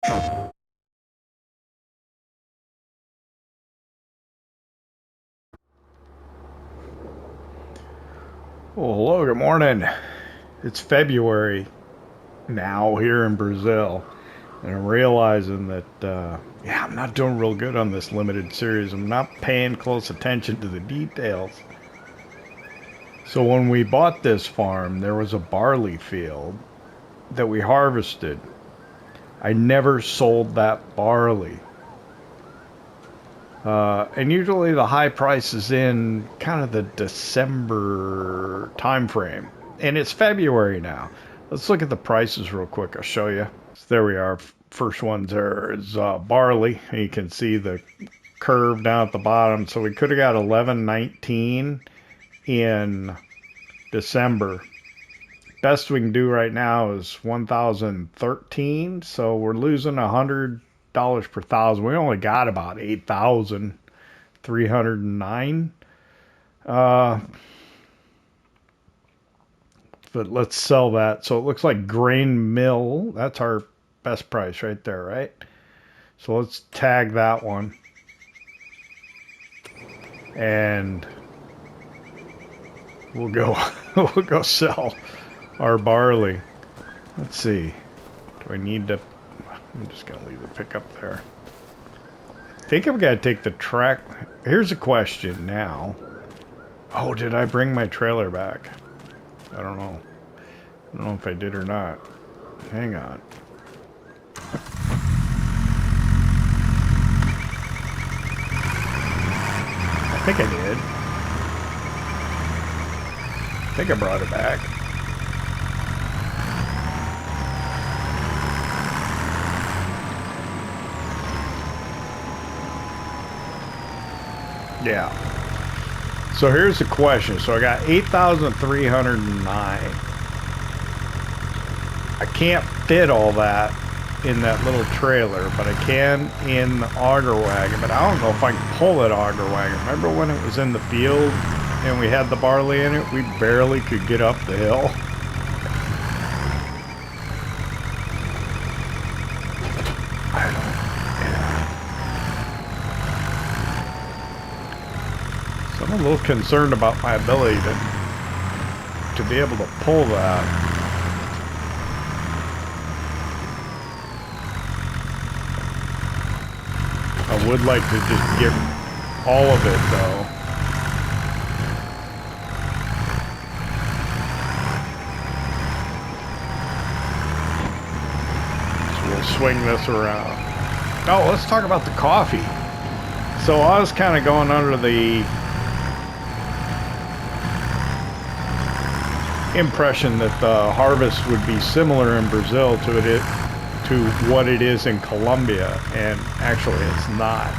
Well, hello, good morning. It's February now here in Brazil, and I'm realizing that, yeah, I'm not doing real good on this limited series. I'm not paying close attention to the details. So when we bought this farm, there was a barley field that we harvested. I never sold that barley. And usually the high price is in kind of the December time frame. And it's February now. Let's look at the prices real quick. I'll show you. So there we are. First ones there is barley. You can see the curve down at the bottom. So we could have got 11.19 in December. Best we can do right now is 1,013. So we're losing $100 per thousand. We only got about 8,309. But let's sell that. So it looks like grain mill. That's our best price right there, right? So let's tag that one. And we'll go we'll go sell our barley. Let's see. Do I need to? I'm just gonna leave the pickup there. I think I've got to take the track. Here's a question now. Oh, did I bring my trailer back? I don't know. I don't know if I did or not. Hang on. I think I did. I think I brought it back. Yeah. So here's the question. So I got 8,309. I can't fit all that in that little trailer, but I can in the auger wagon. But I don't know if I can pull that auger wagon. Remember when it was in the field and we had the barley in it? We barely could get up the hill. I'm a little concerned about my ability to be able to pull that. I would like to just get all of it though. So we'll swing this around. Oh, let's talk about the coffee. So I was kind of going under the impression that the harvest would be similar in Brazil to what it is in Colombia, and actually it's not.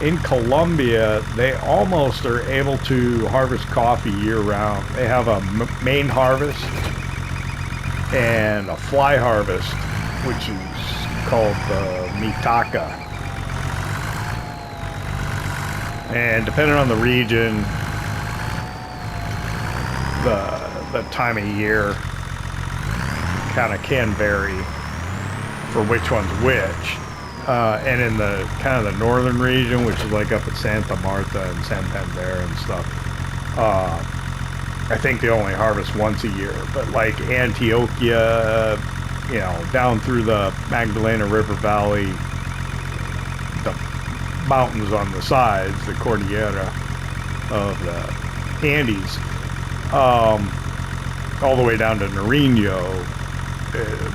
In Colombia, they almost are able to harvest coffee year-round. They have a main harvest and a fly harvest, which is called the mitaka. And depending on the region, the time of year kind of can vary for which one's which. And in the kind of the northern region, which is like up at Santa Marta and Santander and stuff, I think they only harvest once a year. But like Antioquia, you know, down through the Magdalena River Valley, the mountains on the sides, the Cordillera of the Andes, all the way down to Nariño,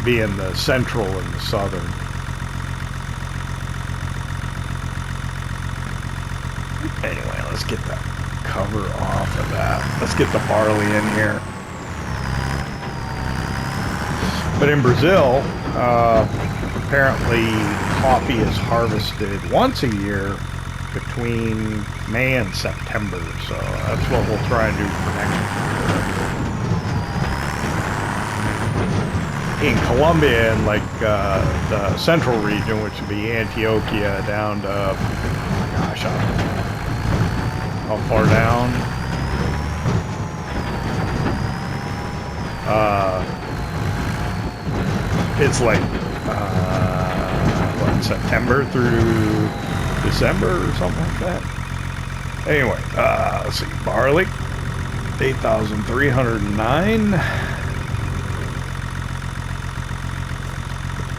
being the central and the southern. Anyway, let's get that cover off of that. Let's get the barley in here. But in Brazil, apparently coffee is harvested once a year between May and September. So that's what we'll try and do for next year. In Colombia and like the central region, which would be Antioquia down to, oh my gosh, how far down? It's like September through December or something like that. Anyway, let's see, barley, 8,309.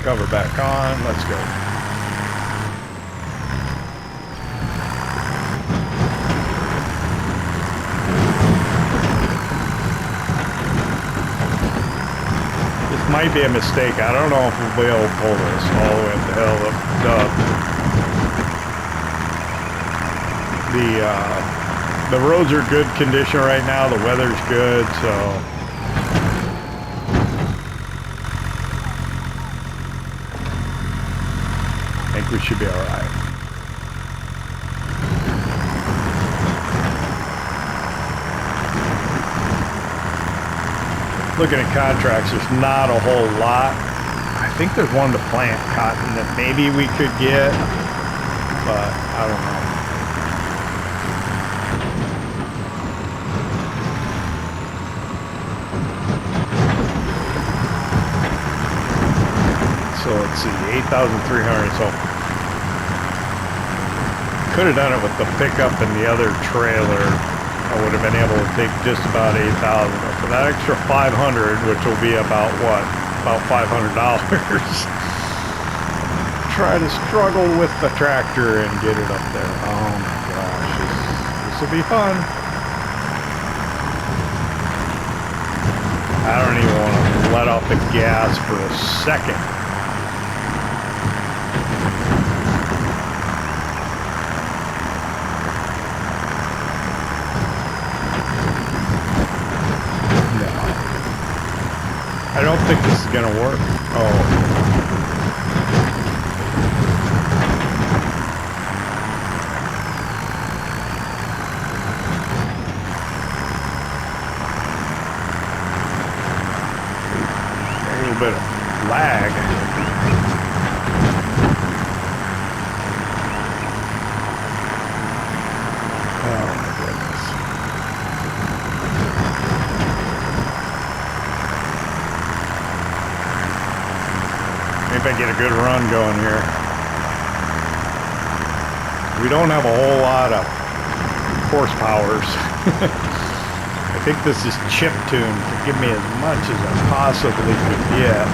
Cover back on, let's go. This might be a mistake. I don't know if we'll be able to pull this all the way up the hill. The roads are good condition right now. The weather's good, so I think we should be all right. Looking at contracts, there's not a whole lot. I think there's one to plant cotton that maybe we could get, but I don't know. So let's see, 8,300. So could have done it with the pickup and the other trailer. I would have been able to take just about 8,000. But for that extra 500, which will be about what? About $500. Try to struggle with the tractor and get it up there. Oh my gosh, this will be fun. I don't even want to let off the gas for a second. I don't think this is gonna work. Oh. A little bit of lag. Oh my goodness. Maybe I get a good run going here. We don't have a whole lot of horsepowers. I think this is chip tuned to give me as much as I possibly could get.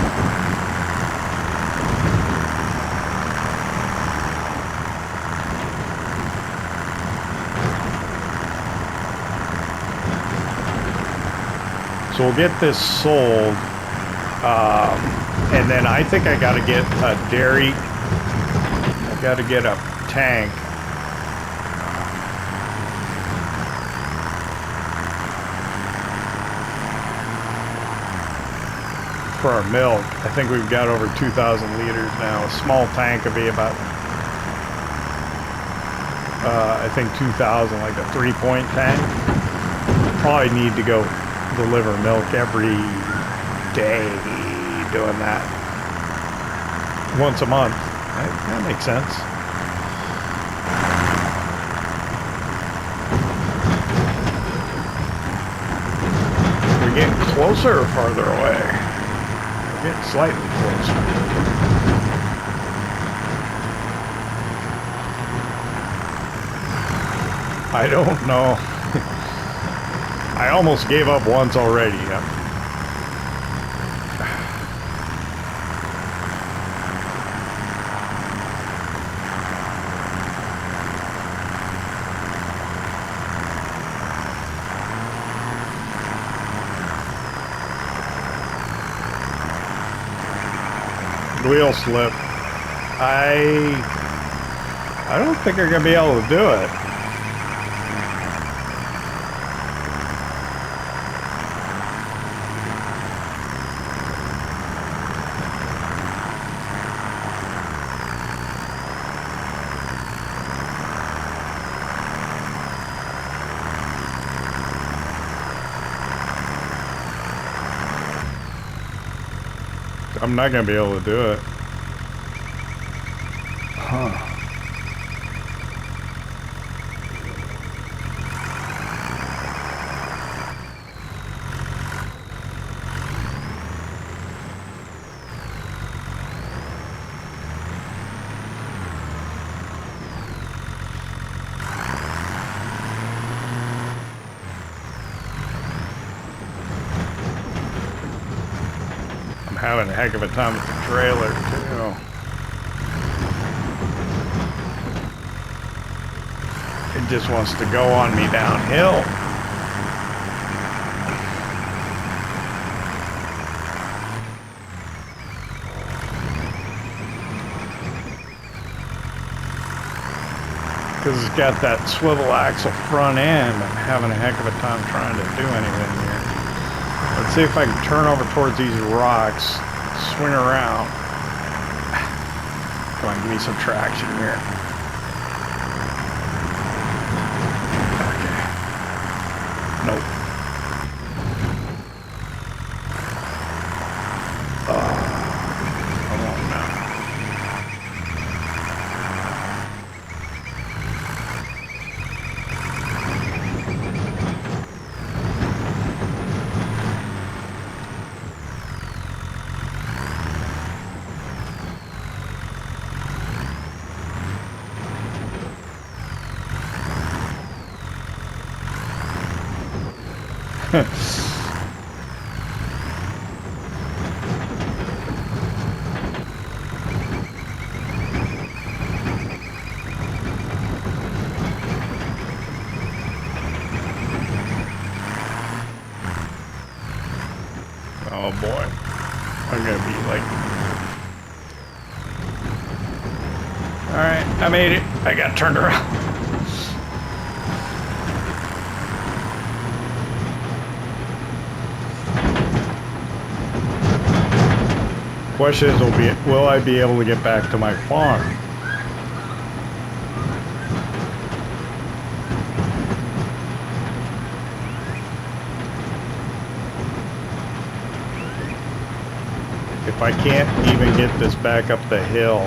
So we'll get this sold. And then I think I got to get a dairy. I got to get a tank. For our milk. I think we've got over 2,000 liters now. A small tank would be about, I think 2,000, like a 3-point tank. Probably need to go deliver milk every day. Doing that once a month. That makes sense. We're getting closer or farther away? We're getting slightly closer. I don't know. I almost gave up once already. Wheel slip. I don't think I'm gonna be able to do it. I'm not gonna be able to do it. Huh. having a heck of a time with the trailer, too. It just wants to go on me downhill. Because it's got that swivel axle front end. I'm having a heck of a time trying to do anything here. Let's see if I can turn over towards these rocks, swing around. Come on, give me some traction here. Okay. Nope. Come on now. Oh boy, I'm gonna be like, all right, I made it. I got turned around. Question is, will I be able to get back to my farm? If I can't even get this back up the hill,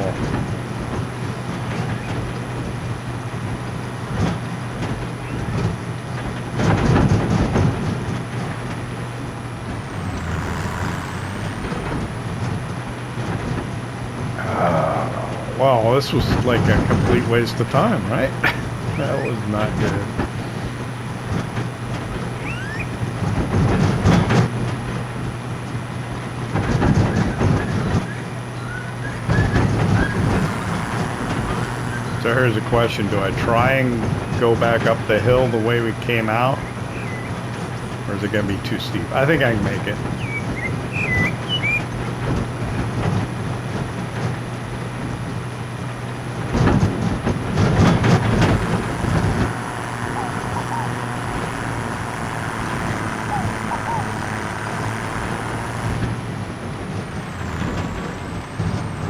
wow, this was like a complete waste of time, right? That was not good. So here's a question. Do I try and go back up the hill the way we came out? Or is it going to be too steep? I think I can make it.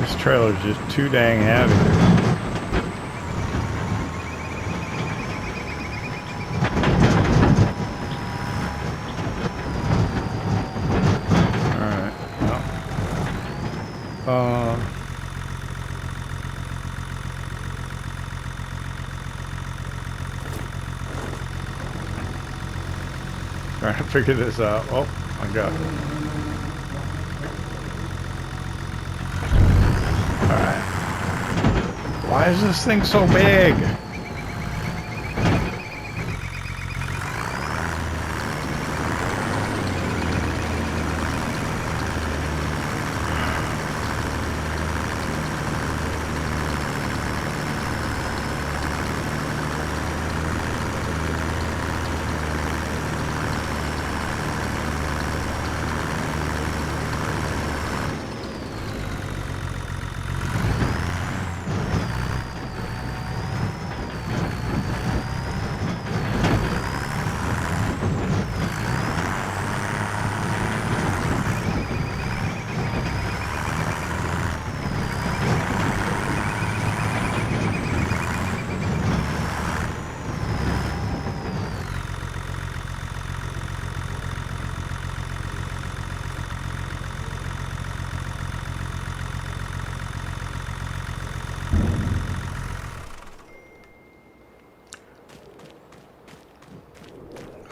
This trailer's just too dang heavy. Trying to figure this out. Oh, I got it. Alright. Why is this thing so big?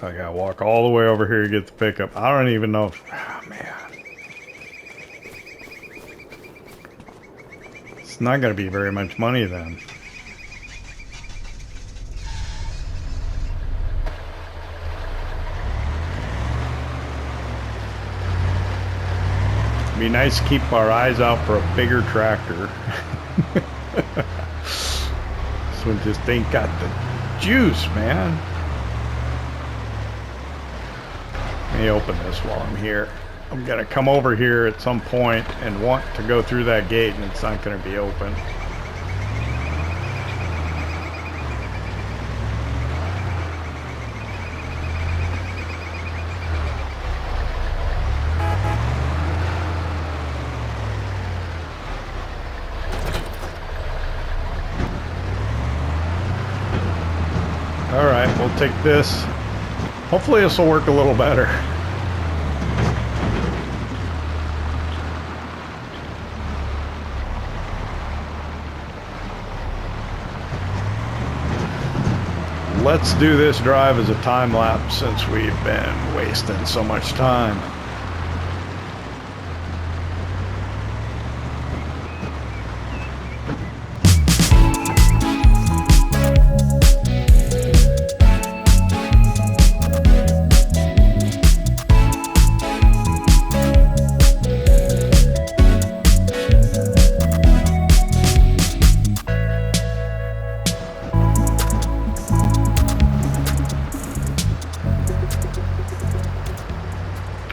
I gotta walk all the way over here to get the pickup. I don't even know if... Oh, man. It's not gonna be very much money then. be nice to keep our eyes out for a bigger tractor. This one just ain't got the juice, man. Let me open this while I'm here. I'm gonna come over here at some point and want to go through that gate, and it's not gonna be open. All right, we'll take this. Hopefully this will work a little better. Let's do this drive as a time lapse since we've been wasting so much time.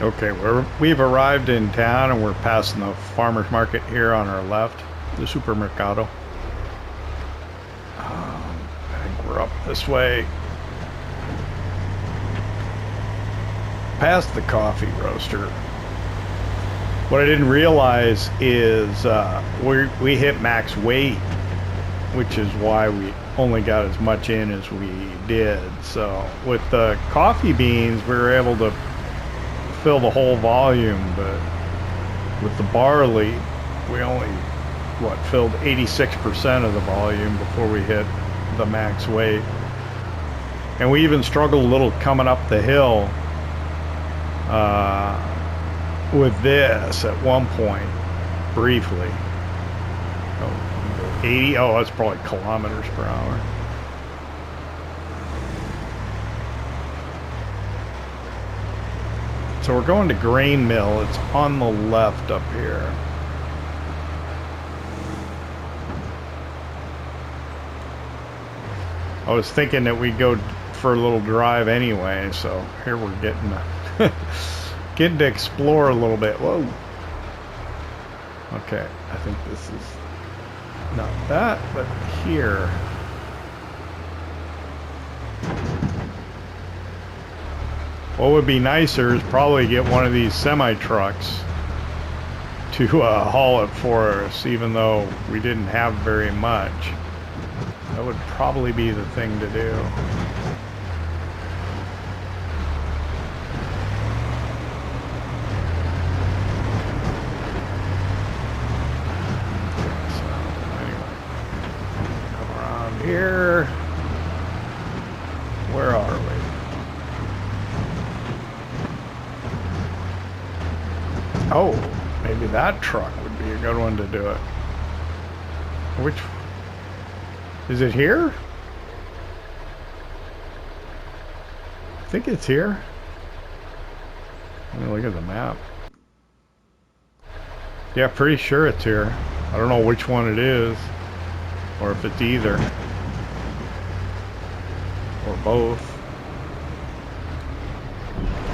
Okay, we've arrived in town and we're passing the farmer's market here on our left, the supermercado. I think we're up this way. Past the coffee roaster. What I didn't realize is we hit max weight, which is why we only got as much in as we did. So with the coffee beans, we were able to fill the whole volume, but with the barley we only filled 86% of the volume before we hit the max weight. And we even struggled a little coming up the hill with this at one point briefly. 80, oh, that's probably kilometers per hour. So we're going to grain mill. It's on the left up here. I was thinking that we'd go for a little drive anyway, so here we're getting getting to explore a little bit. Whoa. Okay, I think this is not that, but here. What would be nicer is probably get one of these semi-trucks to haul it for us, even though we didn't have very much. That would probably be the thing to do. So, anyway, come around here. Where are we? Oh, maybe that truck would be a good one to do it. Which... is it here? I think it's here. Let me look at the map. Yeah, pretty sure it's here. I don't know which one it is, or if it's either, or both.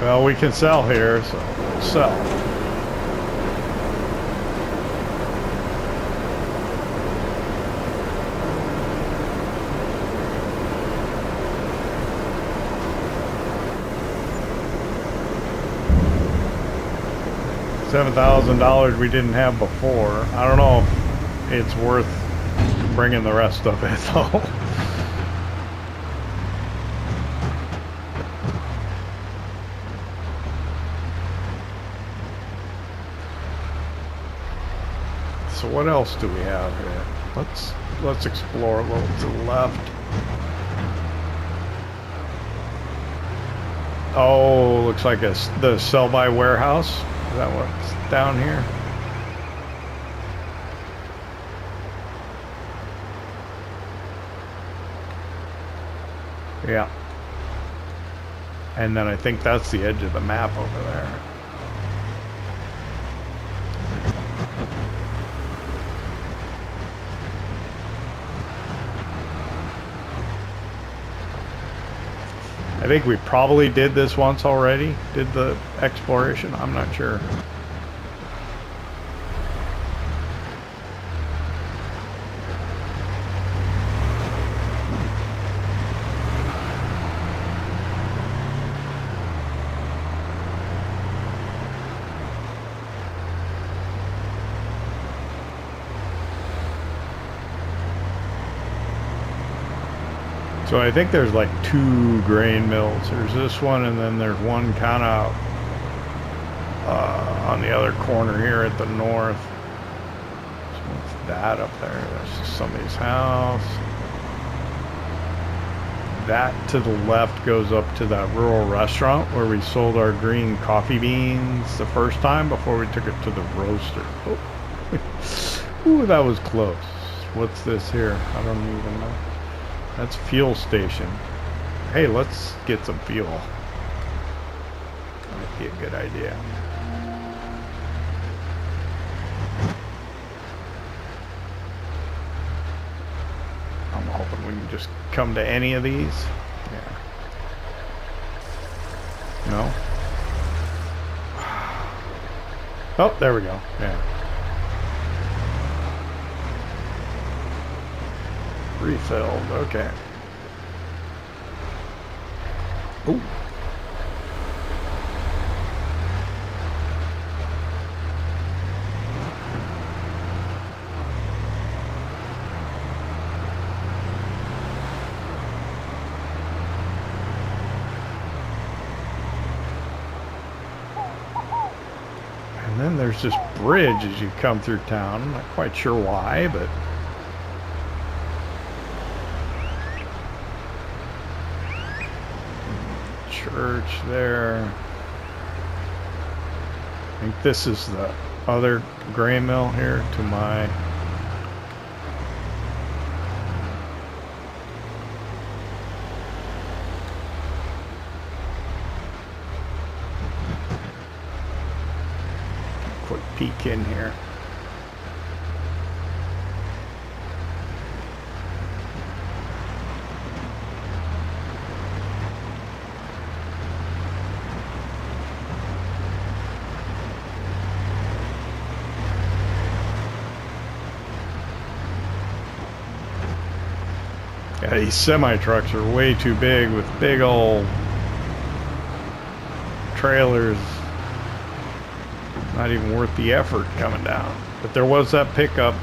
Well, we can sell here, so we'll sell. $7,000 we didn't have before. I don't know if it's worth bringing the rest of it though. So what else do we have here? Let's explore a little to the left. Oh, looks like the sell-by warehouse. Is that what's down here? Yeah. And then I think that's the edge of the map over there. think we probably did this once already. Did the exploration? I'm not sure. So I think there's like 2 grain mills. There's this one, and then there's one kind of on the other corner here at the north. So what's that up there? That's just somebody's house. That to the left goes up to that rural restaurant where we sold our green coffee beans the first time before we took it to the roaster. Oh. Ooh, that was close. What's this here? I don't even know. That's fuel station. Hey, let's get some fuel. Might be a good idea. I'm hoping we can just come to any of these. Yeah. No? Oh, there we go. Yeah. Refilled, okay. Ooh. And then there's this bridge as you come through town. I'm not quite sure why, but church there. I think this is the other grain mill here to my quick peek in here. Yeah, these semi-trucks are way too big with big old trailers. Not even worth the effort coming down. But there was that pickup,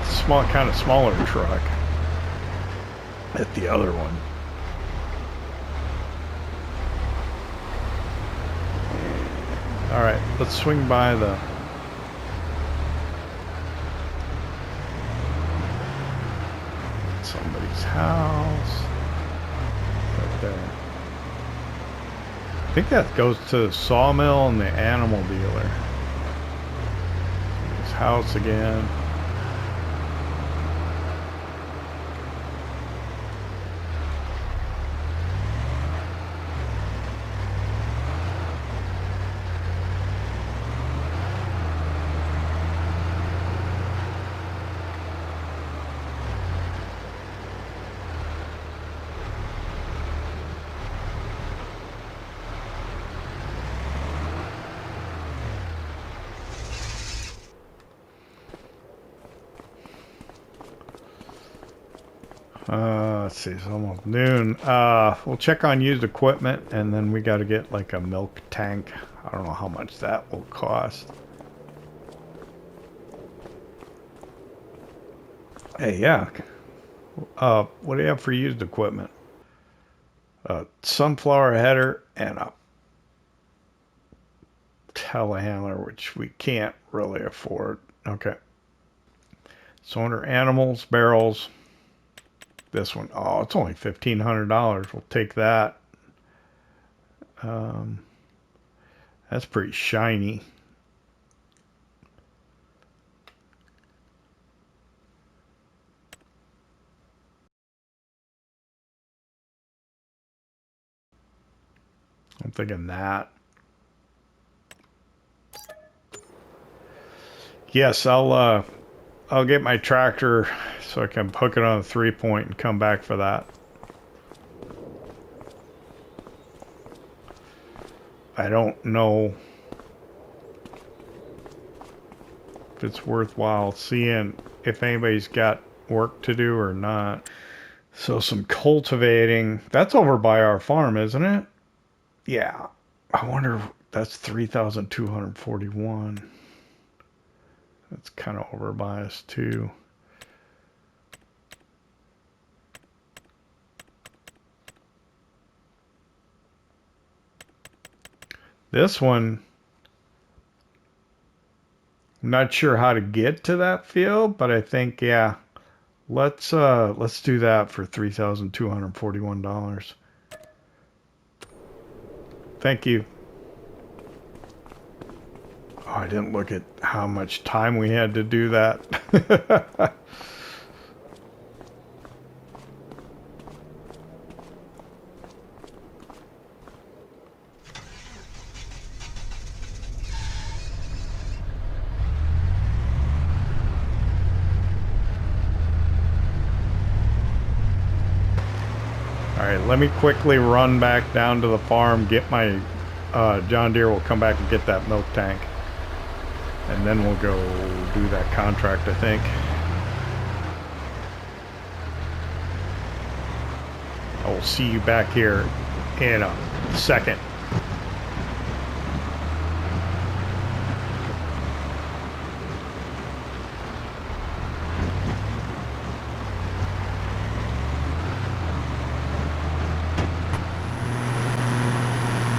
small, kind of smaller truck at the other one. All right, let's swing by the somebody's house right there. I think that goes to the sawmill and the animal dealer. His house again. Let's see, it's almost noon. We'll check on used equipment, and then we got to get like a milk tank. I don't know how much that will cost. Hey, yeah. What do you have for used equipment? A sunflower header and a telehandler, which we can't really afford. Okay. So under animals, barrels. This one, oh, it's only $1,500. We'll take that. That's pretty shiny. I'm thinking that. Yes, I'll get my tractor so I can hook it on a 3-point and come back for that. I don't know if it's worthwhile seeing if anybody's got work to do or not. So some cultivating. That's over by our farm, isn't it? Yeah. I wonder if that's 3,241. That's kind of over by us too. This one, I'm not sure how to get to that field, but I think, yeah, let's do that for $3,241. Thank you. Oh, I didn't look at how much time we had to do that. Alright, let me quickly run back down to the farm, get my John Deere will come back and get that milk tank. And then we'll go do that contract, I think. I will see you back here in a second.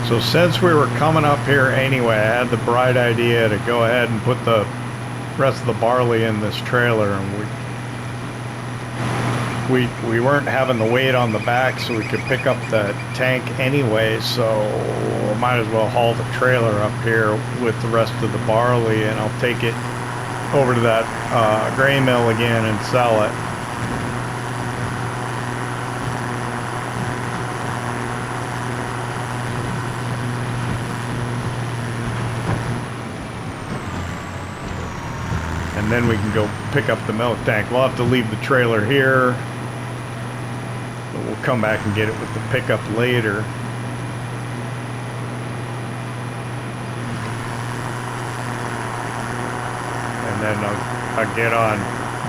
So since we were coming up here anyway, I had the bright idea to go ahead and put the rest of the barley in this trailer, and we weren't having the weight on the back, so we could pick up the tank anyway, so I might as well haul the trailer up here with the rest of the barley, and I'll take it over to that grain mill again and sell it. And then we can go pick up the milk tank. We'll have to leave the trailer here, but we'll come back and get it with the pickup later. And then I'll get on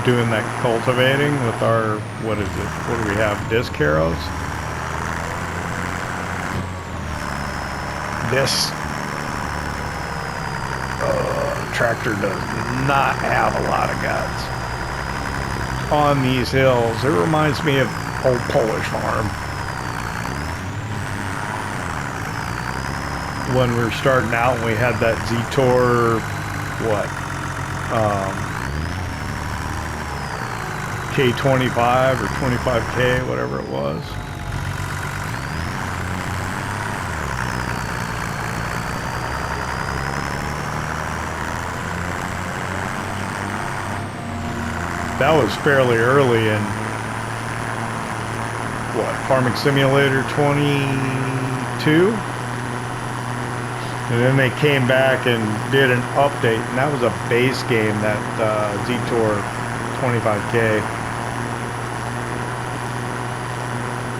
doing that cultivating with our, what is it? What do we have? Disc harrows? This tractor does not have a lot of guts on these hills. It reminds me of old Polish farm when we were starting out and we had that Z-Tor K25 or 25K, whatever it was. That was fairly early in, Farming Simulator 22? And then they came back and did an update, and that was a base game, that Z-Tor 25K.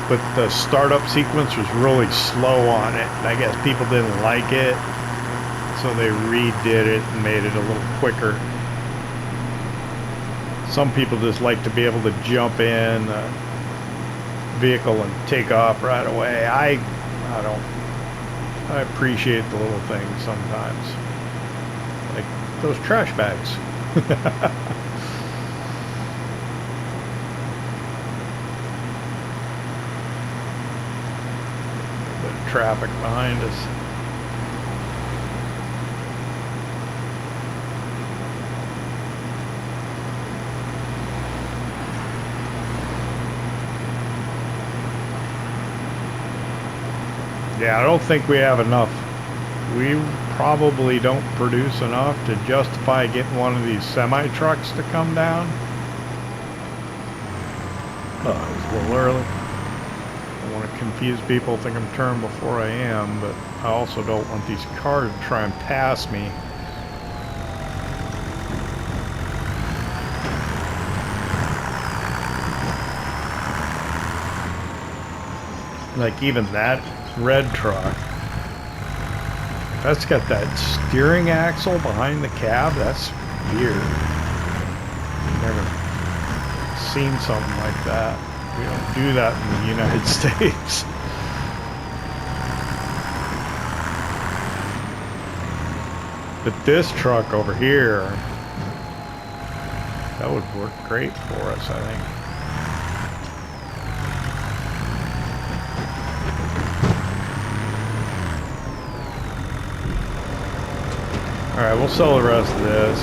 But the startup sequence was really slow on it, and I guess people didn't like it, so they redid it and made it a little quicker. Some people just like to be able to jump in the vehicle and take off right away. I don't. I appreciate the little things sometimes, like those trash bags. The traffic behind us. Yeah, I don't think we have enough. We probably don't produce enough to justify getting one of these semi-trucks to come down. Oh, it was a little early. I don't want to confuse people, think I'm turned before I am, but I also don't want these cars to try and pass me. Like even that red truck That's got that steering axle behind the cab. That's weird. Never seen something like that. We don't do that in the United States. But this truck over here, that would work great for us, I think. Alright, we'll sell the rest of this.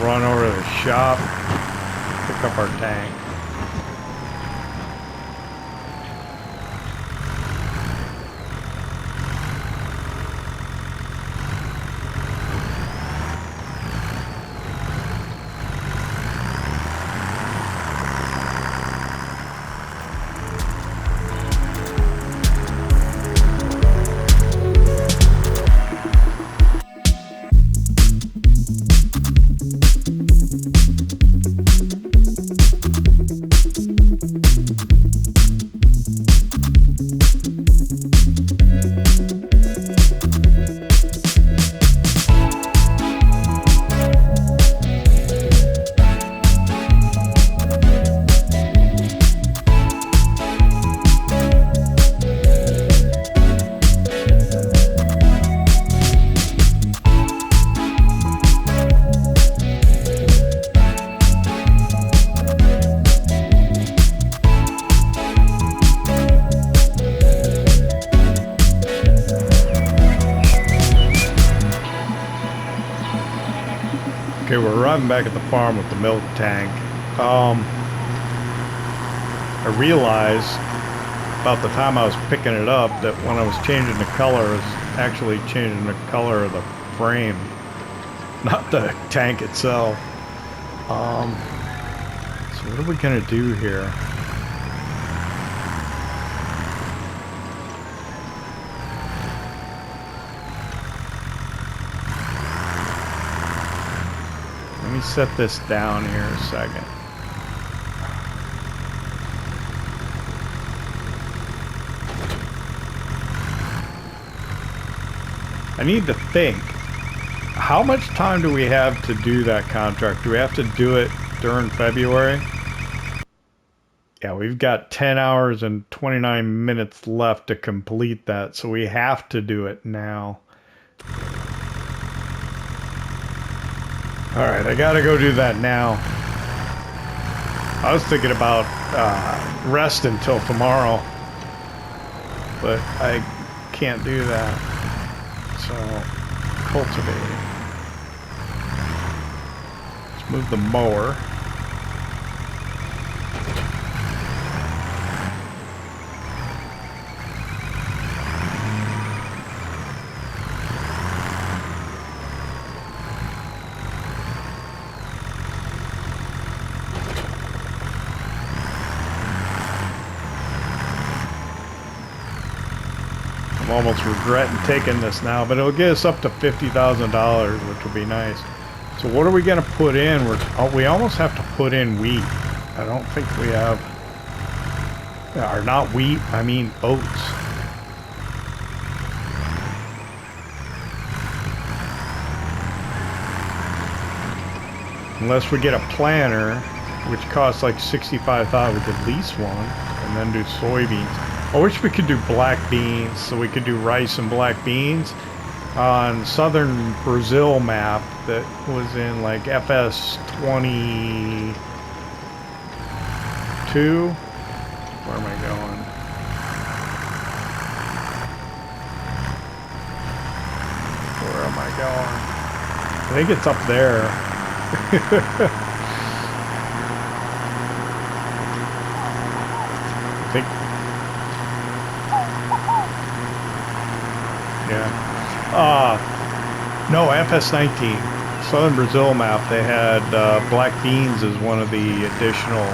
Run over to the shop, pick up our tank. Okay, we're arriving back at the farm with the milk tank. I realized about the time I was picking it up that when I was changing the color, I was actually changing the color of the frame, not the tank itself. So what are we gonna do here? Let me set this down here a second. I need to think. How much time do we have to do that contract? Do we have to do it during February? Yeah, we've got 10 hours and 29 minutes left to complete that, so we have to do it now. Alright, I gotta go do that now. I was thinking about rest until tomorrow, but I can't do that. So, cultivating. Let's move the mower. I'm almost regretting taking this now, but it'll get us up to $50,000, which will be nice. So what are we going to put in? We almost have to put in wheat. I don't think we have, or not wheat, I mean oats. Unless we get a planter, which costs like $65,000, we could lease one and then do soybeans. I wish we could do black beans, so we could do rice and black beans on southern Brazil map that was in like FS25. Where am I going? Where am I going? I think it's up there. I think. Yeah. No, FS19. Southern Brazil map, they had black beans as one of the additional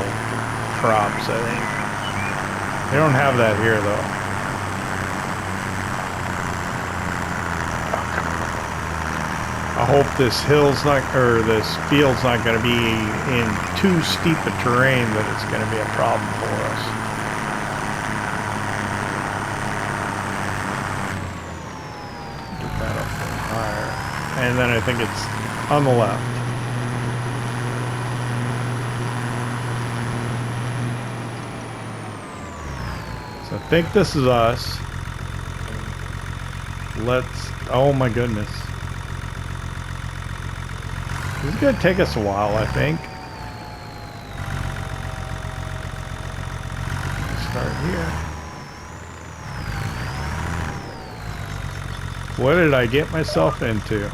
crops, I think. They don't have that here, though. hope this hill's not, or this field's not going to be in too steep a terrain that it's going to be a problem for us. Get that up a little higher. And then I think it's on the left. So I think this is us. Let's, oh my goodness. This is going to take us a while, I think. Start here. What did I get myself into?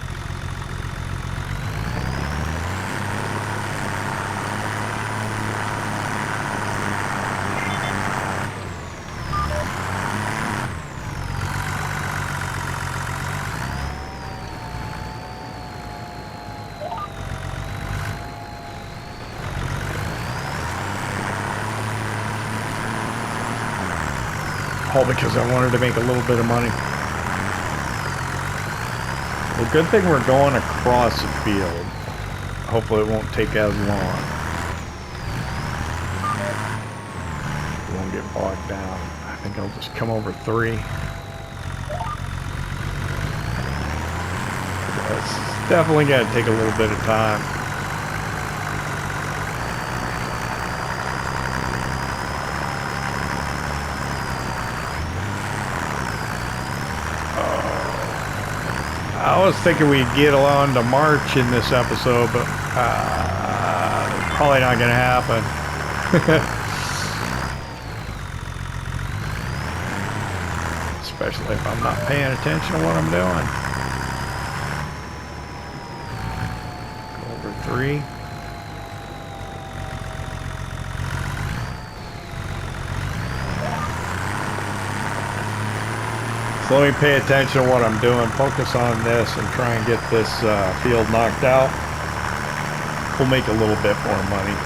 All because I wanted to make a little bit of money. Well, good thing we're going across the field. Hopefully it won't take as long. We won't get bogged down. I think I'll just come over 3. It's definitely got to take a little bit of time. I was thinking we'd get along to March in this episode, but probably not going to happen. Especially if I'm not paying attention to what I'm doing. Go over 3. So let me pay attention to what I'm doing, focus on this, and try and get this field knocked out. We'll make a little bit more money.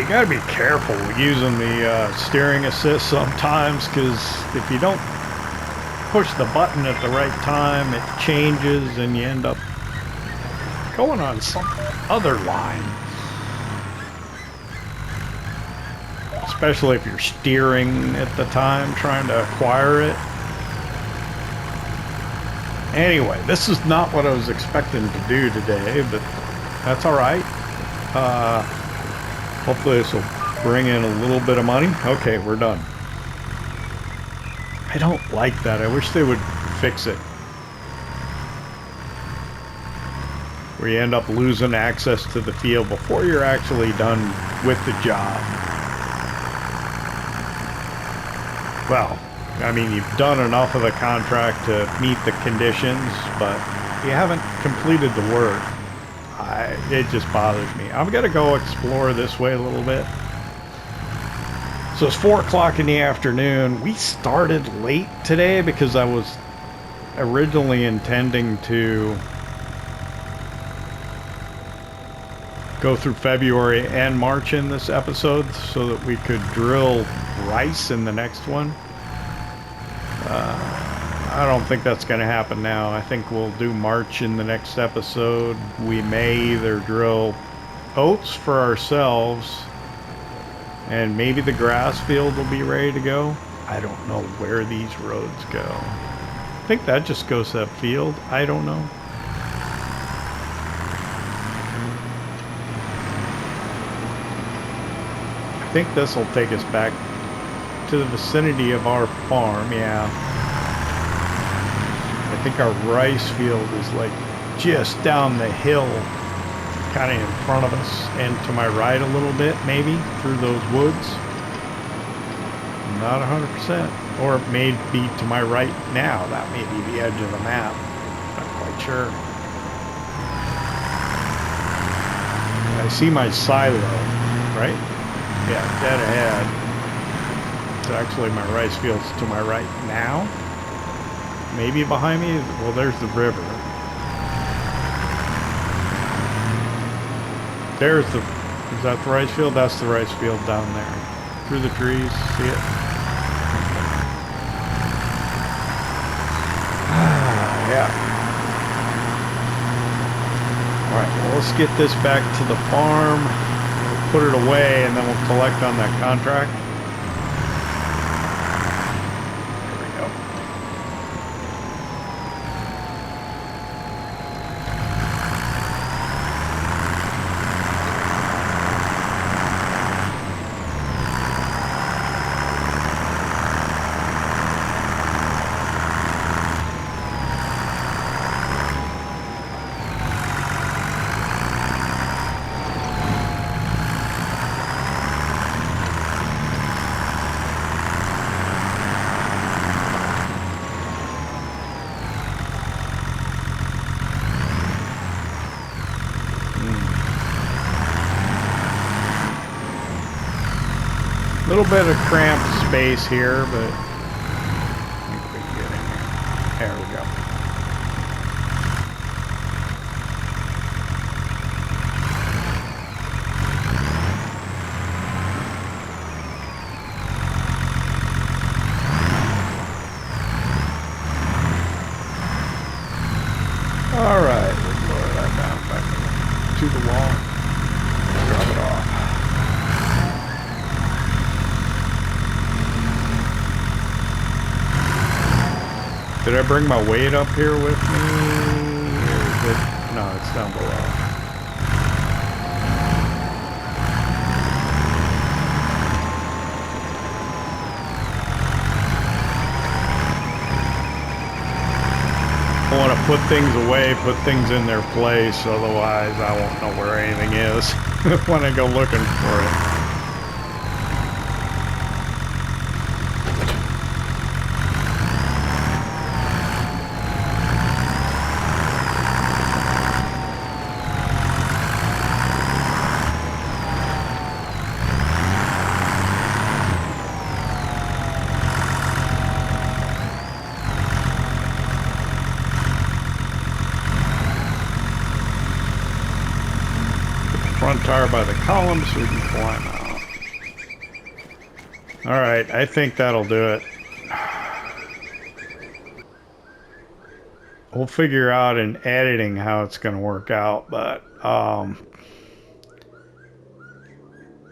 gotta be careful using the steering assist sometimes, because if you don't push the button at the right time, it changes and you end up going on some other line. Especially if you're steering at the time, trying to acquire it. Anyway, this is not what I was expecting to do today, but that's alright. Hopefully this will bring in a little bit of money. Okay, we're done. I don't like that. I wish they would fix it. Where you end up losing access to the field before you're actually done with the job. Well, I mean, you've done enough of the contract to meet the conditions, but you haven't completed the work. It just bothers me. I'm going to go explore this way a little bit. So it's 4 o'clock in the afternoon. We started late today because I was originally intending to go through February and March in this episode so that we could drill rice in the next one. I don't think that's going to happen now. I think we'll do March in the next episode. We may either drill oats for ourselves, and maybe the grass field will be ready to go. I don't know where these roads go. I think that just goes to that field. I don't know. I think this will take us back to the vicinity of our farm. Yeah. I think our rice field is like just down the hill, kind of in front of us, and to my right a little bit, maybe, through those woods. Not 100%. Or it may be to my right now. That may be the edge of the map. Not quite sure. I see my silo, right? Yeah, dead ahead. It's actually my rice field's to my right now. Maybe behind me. Well, there's the river. There's the... Is that the rice field? That's the rice field down there. Through the trees. See it? Yeah. Alright, well, let's get this back to the farm. We'll put it away, and then we'll collect on that contract. A little bit of cramped space here, but I think we can get in here. There we go. All right, we'll lower that down back to the wall. Drop it off. Did I bring my weight up here with me? Or is it? No, it's down below. I want to put things away, put things in their place, otherwise I won't know where anything is when I go looking for it. Front tire by the column so we can climb out. All right, I think that'll do it. We'll figure out in editing how it's going to work out, but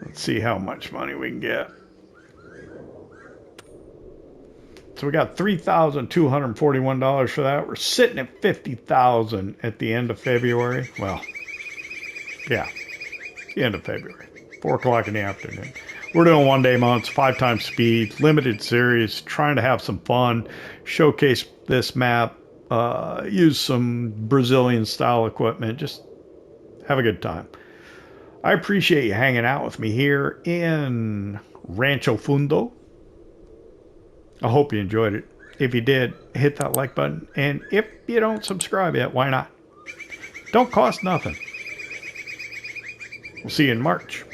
let's see how much money we can get. So we got $3,241 for that. We're sitting at $50,000 at the end of February. Well, yeah, the end of February, 4 o'clock in the afternoon. We're doing 1-day months, 5 times speed, limited series, trying to have some fun, showcase this map, use some Brazilian style equipment, just have a good time. I appreciate you hanging out with me here in Rancho Fundo. I hope you enjoyed it. If you did, hit that like button. And if you don't subscribe yet, why not? Don't cost nothing. We'll see you in March.